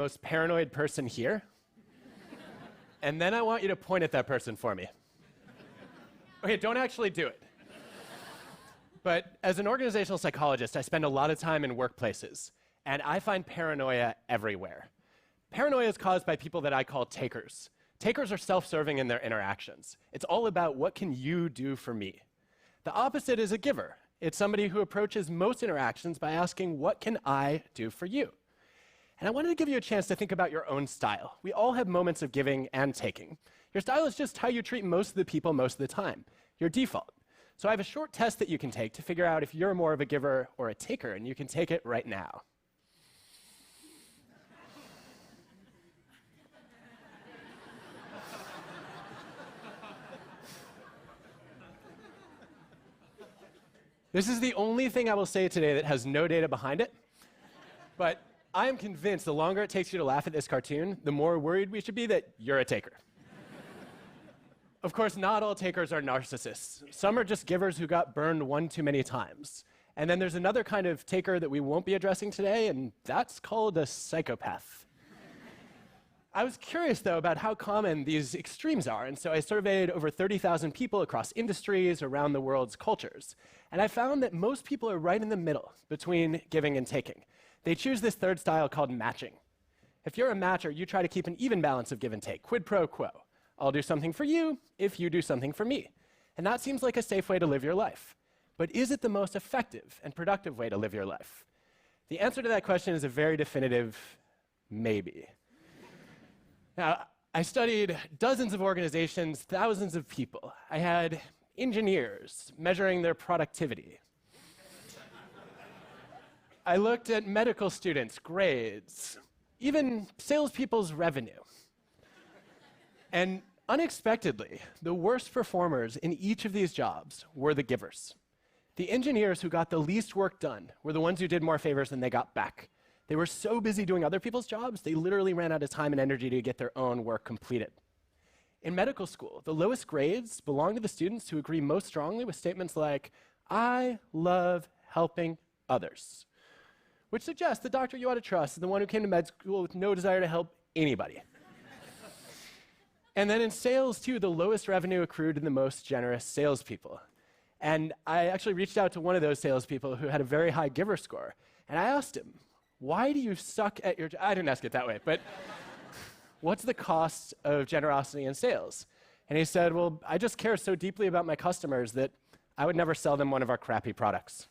Most paranoid person here. And then I want you to point at that person for me. Okay, don't actually do it. But as an organizational psychologist, I spend a lot of time in workplaces, and I find paranoia everywhere. Paranoia is caused by people that I call takers. Takers are self-serving in their interactions. It's all about what can you do for me. The opposite is a giver. It's somebody who approaches most interactions by asking, what can I do for you? And I wanted to give you a chance to think about your own style. We all have moments of giving and taking. Your style is just how you treat most of the people most of the time, your default. So I have a short test that you can take to figure out if you're more of a giver or a taker, and you can take it right now. This is the only thing I will say today that has no data behind it, but I am convinced the longer it takes you to laugh at this cartoon, the more worried we should be that you're a taker. Of course, not all takers are narcissists. Some are just givers who got burned one too many times. And then there's another kind of taker that we won't be addressing today, and that's called a psychopath. I was curious, though, about how common these extremes are, and so I surveyed over 30,000 people across industries around the world's cultures. And I found that most people are right in the middle between giving and taking. They choose this third style called matching. If you're a matcher, you try to keep an even balance of give and take, quid pro quo. I'll do something for you if you do something for me. And that seems like a safe way to live your life. But is it the most effective and productive way to live your life? The answer to that question is a very definitive maybe. Now, I studied dozens of organizations, thousands of people. I had engineers measuring their productivity. I looked at medical students' grades, even salespeople's revenue. And unexpectedly, the worst performers in each of these jobs were the givers. The engineers who got the least work done were the ones who did more favors than they got back. They were so busy doing other people's jobs, they literally ran out of time and energy to get their own work completed. In medical school, the lowest grades belong to the students who agree most strongly with statements like, I love helping others, which suggests the doctor you ought to trust is the one who came to med school with no desire to help anybody. And then in sales, too, the lowest revenue accrued to the most generous salespeople. And I actually reached out to one of those salespeople who had a very high giver score, and I asked him, why do you suck at your job? I didn't ask it that way, but what's the cost of generosity in sales? And he said, well, I just care so deeply about my customers that I would never sell them one of our crappy products.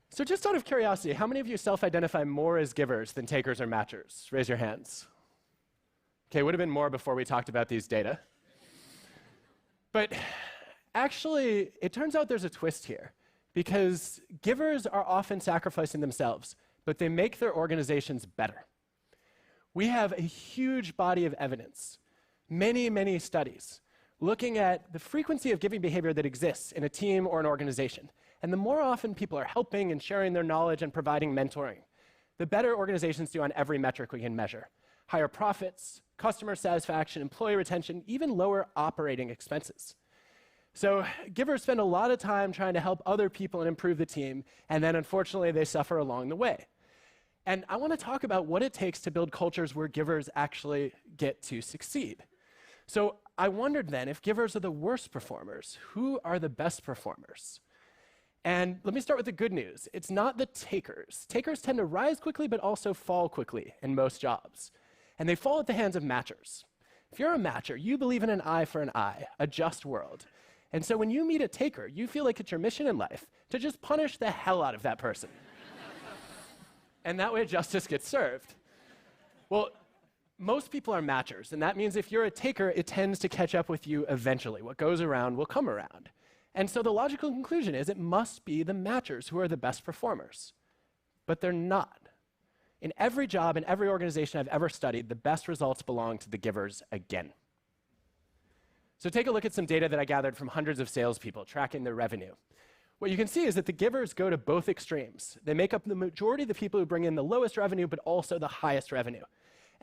So just out of curiosity, how many of you self-identify more as givers than takers or matchers? Raise your hands. Okay, would have been more before we talked about these data. But actually, it turns out there's a twist here, because givers are often sacrificing themselves, but they make their organizations better. We have a huge body of evidence, many, many studies, looking at the frequency of giving behavior that exists in a team or an organization. And the more often people are helping and sharing their knowledge and providing mentoring, the better organizations do on every metric we can measure. Higher profits, customer satisfaction, employee retention, even lower operating expenses. So givers spend a lot of time trying to help other people and improve the team, and then unfortunately they suffer along the way. And I want to talk about what it takes to build cultures where givers actually get to succeed. So I wondered then, if givers are the worst performers, who are the best performers? And let me start with the good news. It's not the takers. Takers tend to rise quickly but also fall quickly in most jobs. And they fall at the hands of matchers. If you're a matcher, you believe in an eye for an eye, a just world. And so when you meet a taker, you feel like it's your mission in life to just punish the hell out of that person. And that way justice gets served. Well, most people are matchers, and that means if you're a taker, it tends to catch up with you eventually. What goes around will come around. And so the logical conclusion is it must be the matchers who are the best performers. But they're not. In every job, in every organization I've ever studied, the best results belong to the givers again. So take a look at some data that I gathered from hundreds of salespeople tracking their revenue. What you can see is that the givers go to both extremes. They make up the majority of the people who bring in the lowest revenue, but also the highest revenue.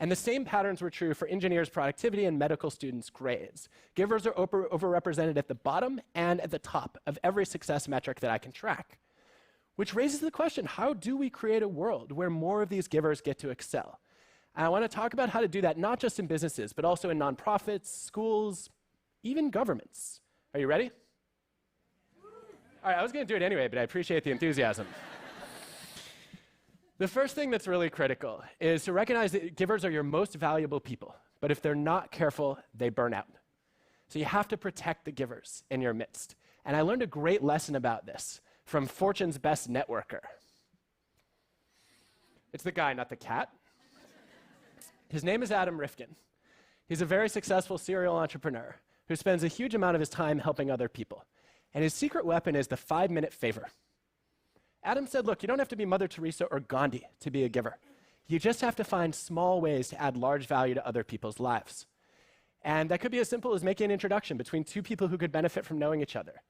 And the same patterns were true for engineers' productivity and medical students' grades. Givers are overrepresented at the bottom and at the top of every success metric that I can track. Which raises the question, how do we create a world where more of these givers get to excel? And I want to talk about how to do that, not just in businesses, but also in nonprofits, schools, even governments. Are you ready? All right, I was going to do it anyway, but I appreciate the enthusiasm. The first thing that's really critical is to recognize that givers are your most valuable people, but if they're not careful, they burn out. So you have to protect the givers in your midst. And I learned a great lesson about this from Fortune's best networker. It's the guy, not the cat. His name is Adam Rifkin. He's a very successful serial entrepreneur who spends a huge amount of his time helping other people. And his secret weapon is the 5-minute favor. Adam said, look, you don't have to be Mother Teresa or Gandhi to be a giver. You just have to find small ways to add large value to other people's lives. And that could be as simple as making an introduction between two people who could benefit from knowing each other.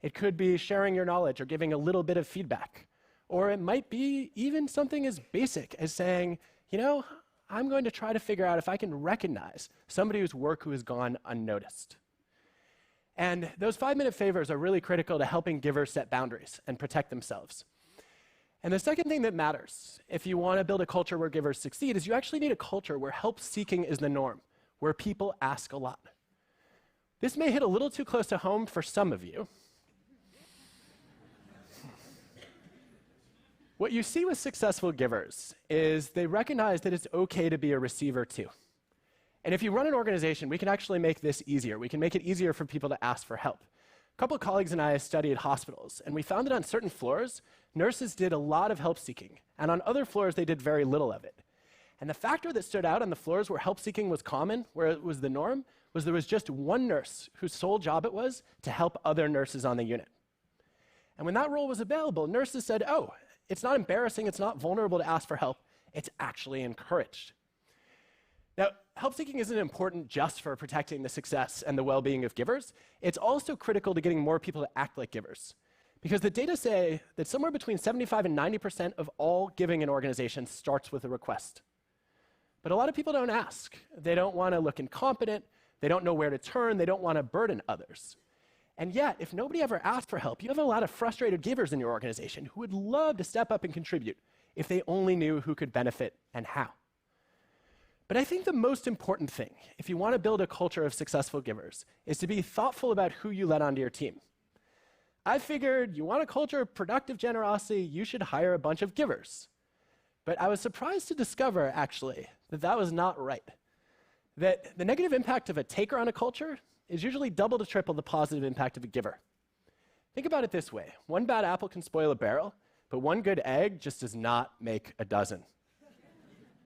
It could be sharing your knowledge or giving a little bit of feedback. Or it might be even something as basic as saying, you know, I'm going to try to figure out if I can recognize somebody whose work who has gone unnoticed. And those 5-minute favors are really critical to helping givers set boundaries and protect themselves. And the second thing that matters, if you want to build a culture where givers succeed, is you actually need a culture where help seeking is the norm, where people ask a lot. This may hit a little too close to home for some of you. What you see with successful givers is they recognize that it's okay to be a receiver too. And if you run an organization, we can actually make this easier. We can make it easier for people to ask for help. A couple of colleagues and I studied hospitals, and we found that on certain floors, nurses did a lot of help seeking, and on other floors, they did very little of it. And the factor that stood out on the floors where help seeking was common, where it was the norm, was there was just one nurse whose sole job it was to help other nurses on the unit. And when that role was available, nurses said, oh, it's not embarrassing, it's not vulnerable to ask for help, it's actually encouraged. Now, help seeking isn't important just for protecting the success and the well-being of givers. It's also critical to getting more people to act like givers. Because the data say that somewhere between 75 and 90% of all giving in organizations starts with a request. But a lot of people don't ask. They don't want to look incompetent, they don't know where to turn, they don't want to burden others. And yet, if nobody ever asked for help, you have a lot of frustrated givers in your organization who would love to step up and contribute if they only knew who could benefit and how. But I think the most important thing, if you want to build a culture of successful givers, is to be thoughtful about who you let onto your team. I figured you want a culture of productive generosity, you should hire a bunch of givers. But I was surprised to discover, actually, that that was not right. That the negative impact of a taker on a culture is usually double to triple the positive impact of a giver. Think about it this way. One bad apple can spoil a barrel, but one good egg just does not make a dozen.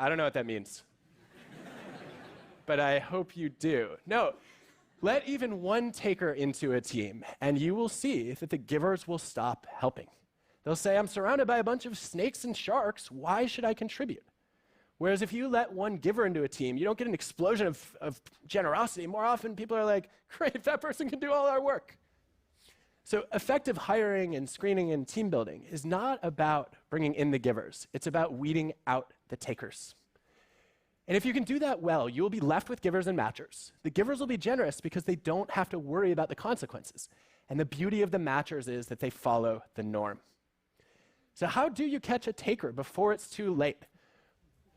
I don't know what that means. But I hope you do. No, let even one taker into a team, and you will see that the givers will stop helping. They'll say, I'm surrounded by a bunch of snakes and sharks, why should I contribute? Whereas if you let one giver into a team, you don't get an explosion of generosity. More often, people are like, great, that person can do all our work. So effective hiring and screening and team building is not about bringing in the givers. It's about weeding out the takers. And if you can do that well, you will be left with givers and matchers. The givers will be generous because they don't have to worry about the consequences. And the beauty of the matchers is that they follow the norm. So how do you catch a taker before it's too late?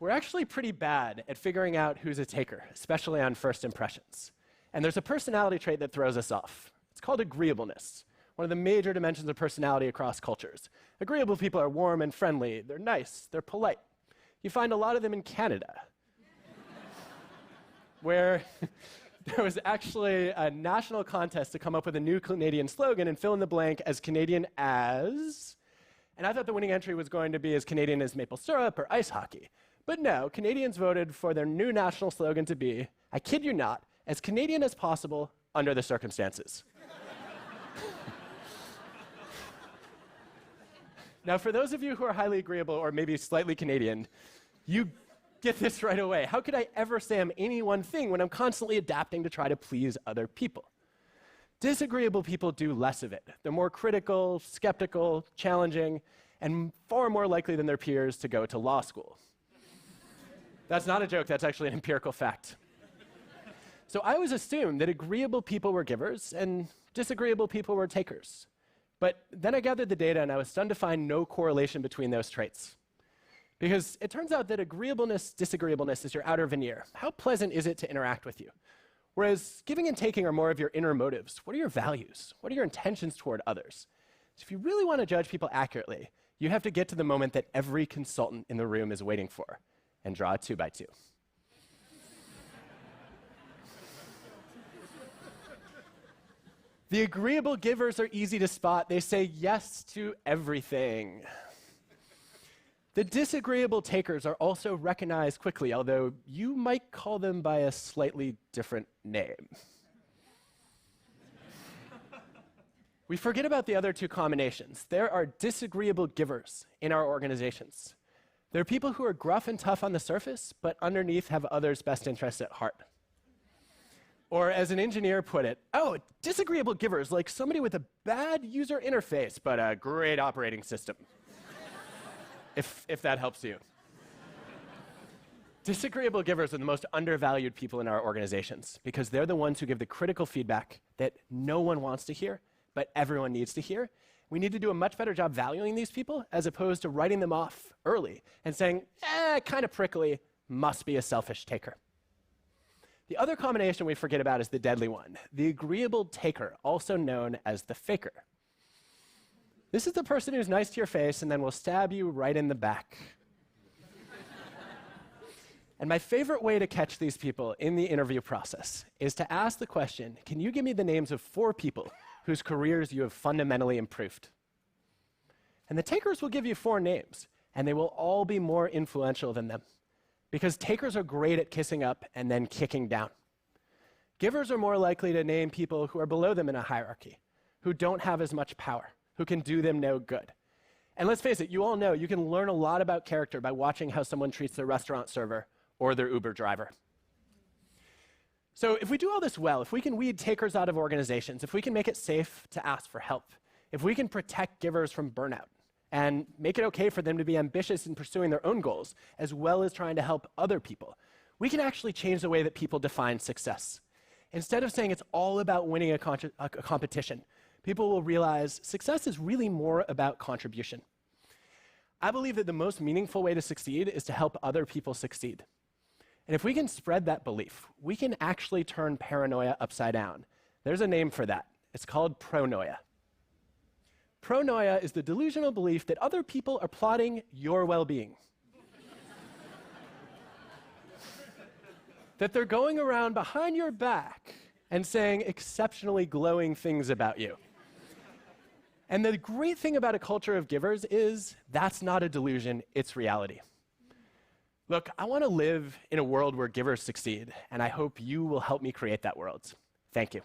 We're actually pretty bad at figuring out who's a taker, especially on first impressions. And there's a personality trait that throws us off. It's called agreeableness, one of the major dimensions of personality across cultures. Agreeable people are warm and friendly, they're nice, they're polite. You find a lot of them in Canada, where there was actually a national contest to come up with a new Canadian slogan and fill in the blank as Canadian as, and I thought the winning entry was going to be as Canadian as maple syrup or ice hockey. But no, Canadians voted for their new national slogan to be, I kid you not, as Canadian as possible under the circumstances. Now, for those of you who are highly agreeable or maybe slightly Canadian, you get this right away. How could I ever say I'm any one thing when I'm constantly adapting to try to please other people? Disagreeable people do less of it. They're more critical, skeptical, challenging, and far more likely than their peers to go to law school. That's not a joke, that's actually an empirical fact. So I always assumed that agreeable people were givers and disagreeable people were takers. But then I gathered the data and I was stunned to find no correlation between those traits. Because it turns out that agreeableness, disagreeableness is your outer veneer. How pleasant is it to interact with you? Whereas giving and taking are more of your inner motives. What are your values? What are your intentions toward others? So if you really want to judge people accurately, you have to get to the moment that every consultant in the room is waiting for and draw a 2x2. The agreeable givers are easy to spot. They say yes to everything. The disagreeable takers are also recognized quickly, although you might call them by a slightly different name. We forget about the other two combinations. There are disagreeable givers in our organizations. They're people who are gruff and tough on the surface, but underneath have others' best interests at heart. Or as an engineer put it, oh, disagreeable givers, like somebody with a bad user interface, but a great operating system. if that helps you. Disagreeable givers are the most undervalued people in our organizations because they're the ones who give the critical feedback that no one wants to hear, but everyone needs to hear. We need to do a much better job valuing these people as opposed to writing them off early and saying, kind of prickly, must be a selfish taker. The other combination we forget about is the deadly one, the agreeable taker, also known as the faker. This is the person who's nice to your face and then will stab you right in the back. And my favorite way to catch these people in the interview process is to ask the question, can you give me the names of 4 people whose careers you have fundamentally improved? And the takers will give you 4 names, and they will all be more influential than them. Because takers are great at kissing up and then kicking down. Givers are more likely to name people who are below them in a hierarchy, who don't have as much power, who can do them no good. And let's face it, you all know you can learn a lot about character by watching how someone treats their restaurant server or their Uber driver. So if we do all this well, if we can weed takers out of organizations, if we can make it safe to ask for help, if we can protect givers from burnout, and make it okay for them to be ambitious in pursuing their own goals, as well as trying to help other people, we can actually change the way that people define success. Instead of saying it's all about winning a competition, people will realize success is really more about contribution. I believe that the most meaningful way to succeed is to help other people succeed. And if we can spread that belief, we can actually turn paranoia upside down. There's a name for that. It's called pronoia. Pronoia is the delusional belief that other people are plotting your well-being. That they're going around behind your back and saying exceptionally glowing things about you. And the great thing about a culture of givers is that's not a delusion, it's reality. Look, I want to live in a world where givers succeed, and I hope you will help me create that world. Thank you.